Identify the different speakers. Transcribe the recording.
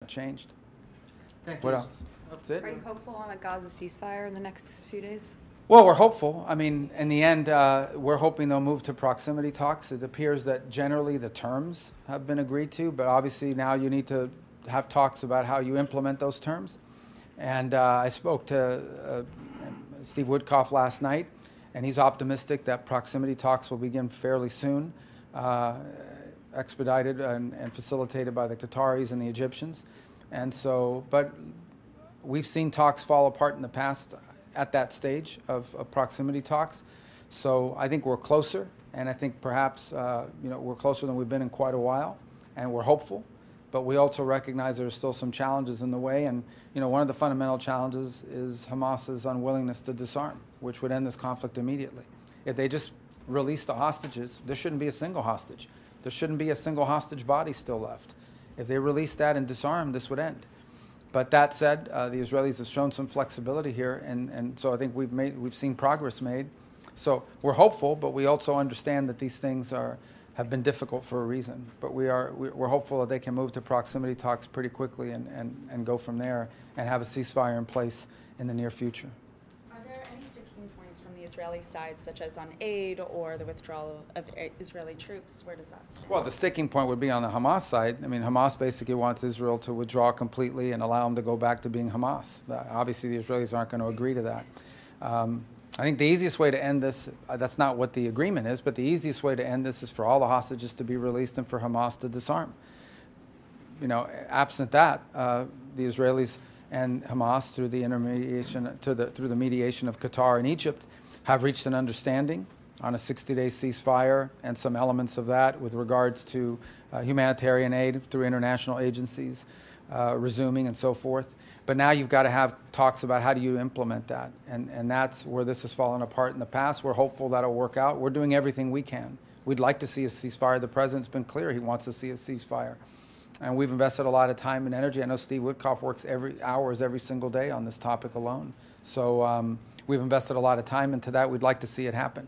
Speaker 1: changed.
Speaker 2: Thank
Speaker 1: What
Speaker 2: you.
Speaker 1: else? That's it?
Speaker 3: Are you hopeful on a Gaza ceasefire in the next few days?
Speaker 1: Well, we're hopeful. I mean, in the end, we're hoping they'll move to proximity talks. It appears that generally the terms have been agreed to, but obviously now you need to have talks about how you implement those terms. And I spoke to Steve Woodcock last night, and he's optimistic that proximity talks will begin fairly soon, expedited and facilitated by the Qataris and the Egyptians. And so, but we've seen talks fall apart in the past at that stage of proximity talks. So I think we're closer, and I think perhaps we're closer than we've been in quite a while, and we're hopeful. But we also recognize there's still some challenges in the way, and one of the fundamental challenges is Hamas's unwillingness to disarm, which would end this conflict immediately. If they just release the hostages, there shouldn't be a single hostage. There shouldn't be a single hostage body still left. If they release that and disarm, this would end. But that said, the Israelis have shown some flexibility here, and so I think we've seen progress made. So we're hopeful, but we also understand that these things have been difficult for a reason. But we're hopeful that they can move to proximity talks pretty quickly and go from there and have a ceasefire in place in the near future.
Speaker 4: Are there any sticking points from the Israeli side, such as on aid or the withdrawal of Israeli troops? Where does that stand?
Speaker 1: Well, the sticking point would be on the Hamas side. I mean, Hamas basically wants Israel to withdraw completely and allow them to go back to being Hamas. Obviously, the Israelis aren't going to agree to that. I think the easiest way to end this, that's not what the agreement is, but the easiest way to end this is for all the hostages to be released and for Hamas to disarm. Absent that, the Israelis and Hamas, through the through the mediation of Qatar and Egypt, have reached an understanding on a 60-day ceasefire and some elements of that with regards to humanitarian aid through international agencies resuming and so forth. But now you've got to have talks about how do you implement that. And that's where this has fallen apart in the past. We're hopeful that'll work out. We're doing everything we can. We'd like to see a ceasefire. The president's been clear he wants to see a ceasefire. And we've invested a lot of time and energy. I know Steve Woodcock works hours every single day on this topic alone. So we've invested a lot of time into that. We'd like to see it happen.